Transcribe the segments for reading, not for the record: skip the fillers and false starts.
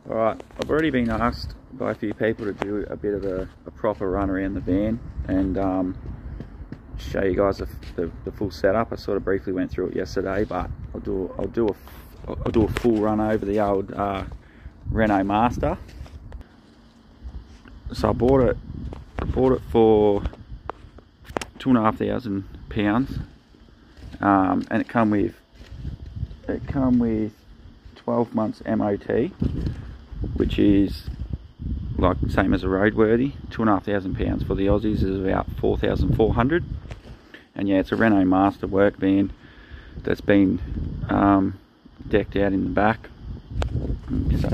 Alright, I've already been asked by a few people to do a bit of a proper run around the van and show you guys the full setup. I sort of briefly went through it yesterday, but I'll do a full run over the old Renault Master. So I bought it for £2,500, and it come with 12 months MOT, which is like same as a roadworthy. £2,500 for the Aussies is about 4,400, and yeah, it's a Renault Master work van that's been decked out in the back. So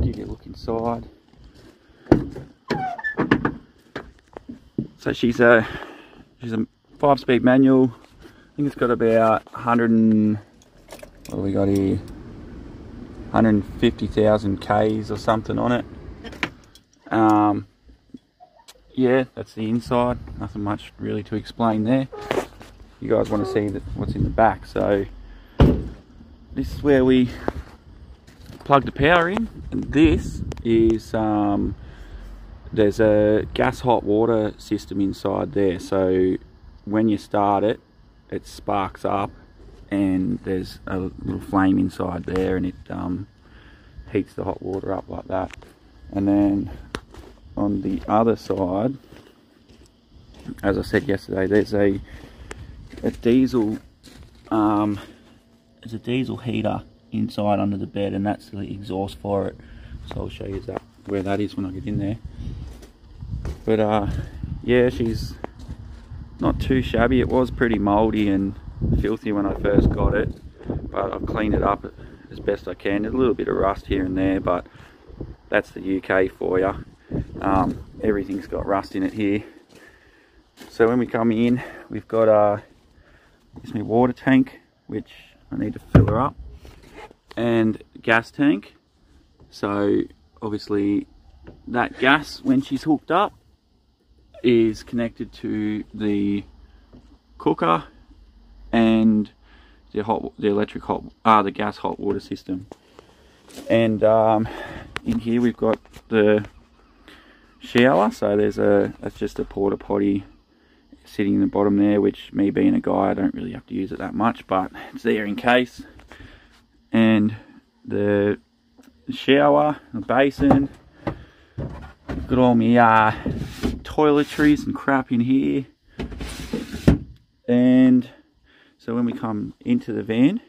give you a look inside. So she's a 5-speed manual. I think it's got about 150,000 Ks or something on it. Yeah, that's the inside. Nothing much really to explain there. You guys want to see what's in the back. So this is where we plug the power in, and this is there's a gas hot water system inside there. So when you start it, it sparks up and there's a little flame inside there, and it heats the hot water up like that. And then on the other side, as I said yesterday, there's a diesel there's a diesel heater inside under the bed, and that's the exhaust for it. So I'll show you where that is when I get in there. But yeah, she's not too shabby. It was pretty mouldy and filthy when I first got it, but I've cleaned it up as best I can. There's a little bit of rust here and there, but that's the UK for you. Everything's got rust in it here. So when we come in, we've got this my water tank, which I need to fill her up, and gas tank. So obviously that gas, when she's hooked up, is connected to the cooker and the gas hot water system. And in here we've got the shower. So that's just a porta potty sitting in the bottom there, which, me being a guy, I don't really have to use it that much, but it's there in case. And the shower, the basin, I've got all my toiletries and crap in here. And so when we come into the van,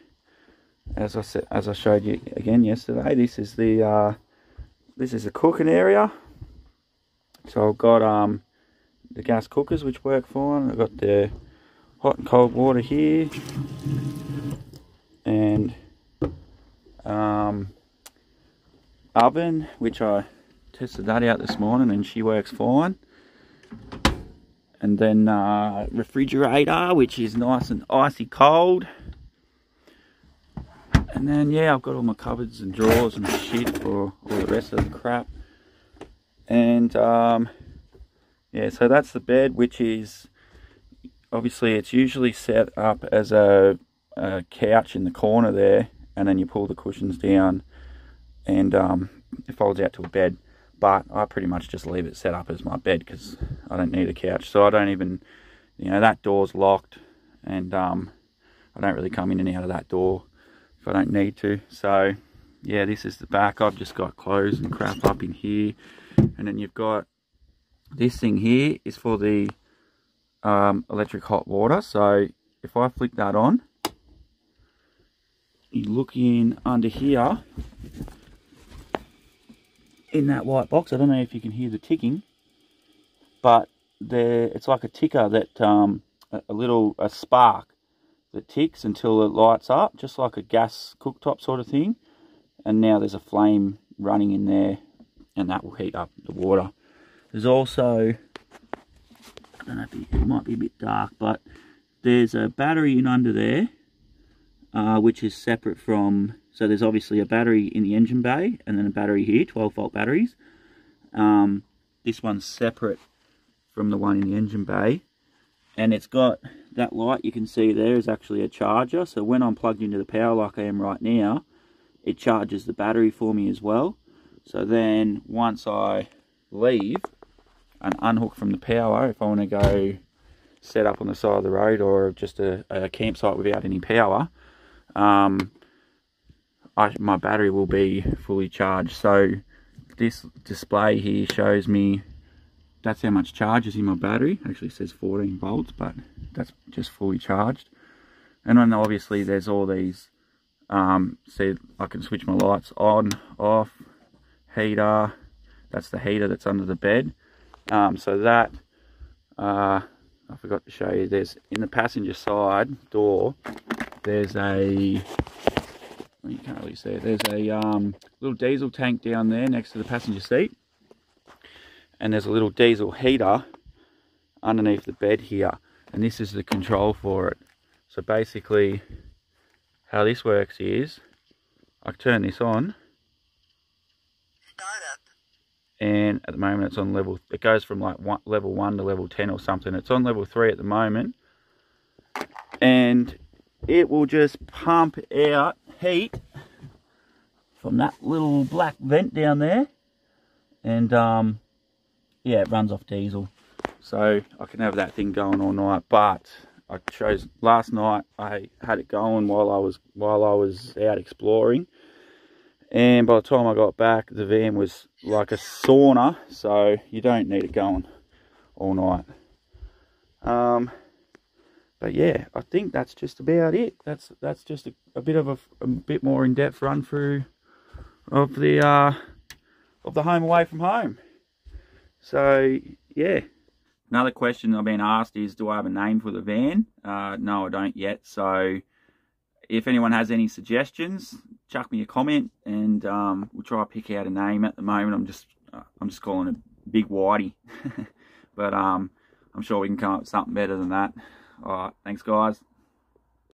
as I showed you again yesterday, this is the cooking area. So I've got the gas cookers, which work fine. I've got the hot and cold water here, and oven, which I tested that out this morning and she works fine. And then refrigerator, which is nice and icy cold. And then yeah, I've got all my cupboards and drawers and shit for all the rest of the crap. And yeah, so that's the bed, which is obviously, it's usually set up as a couch in the corner there, and then you pull the cushions down and it folds out to a bed. But I pretty much just leave it set up as my bed because I don't need a couch. So I don't even, that door's locked, and I don't really come in and out of that door if I don't need to. So yeah, this is the back. I've just got clothes and crap up in here. And then you've got this thing here is for the electric hot water. So if I flick that on, you look in under here in that white box. I don't know if you can hear the ticking, but it's like a ticker that a spark that ticks until it lights up, just like a gas cooktop sort of thing. And now there's a flame running in there, and that will heat up the water. There's also, I don't know if it might be a bit dark, but there's a battery in under there, which is separate from, so there's obviously a battery in the engine bay, and then a battery here, 12-volt batteries. This one's separate from the one in the engine bay, and it's got that light you can see there is actually a charger. So when I'm plugged into the power like I am right now, it charges the battery for me as well. So then once I leave and unhook from the power, if I want to go set up on the side of the road or just a campsite without any power, my battery will be fully charged. So this display here shows me that's how much charge is in my battery. Actually it says 14 volts, but that's just fully charged. And then obviously there's all these, see, I can switch my lights on, off, heater, that's the heater that's under the bed. So that, I forgot to show you, there's, in the passenger side door, there's a, well, you can't really see it, there's a little diesel tank down there next to the passenger seat. And there's a little diesel heater underneath the bed here. And this is the control for it. So basically, how this works is, I turn this on. Startup. And at the moment it's on level, it goes from like level 1 to level 10 or something. It's on level 3 at the moment. And it will just pump out heat from that little black vent down there. And yeah, it runs off diesel. So I can have that thing going all night. But I chose, last night I had it going while I was out exploring. And by the time I got back, the van was like a sauna, so you don't need it going all night. But yeah, I think that's just about it. That's just a bit of a bit more in-depth run through of the home away from home. So yeah. Another question I've been asked is, do I have a name for the van? No, I don't yet. So if anyone has any suggestions, chuck me a comment and we'll try to pick out a name. At the moment, I'm just calling it Big Whitey. But I'm sure we can come up with something better than that. All right, thanks guys.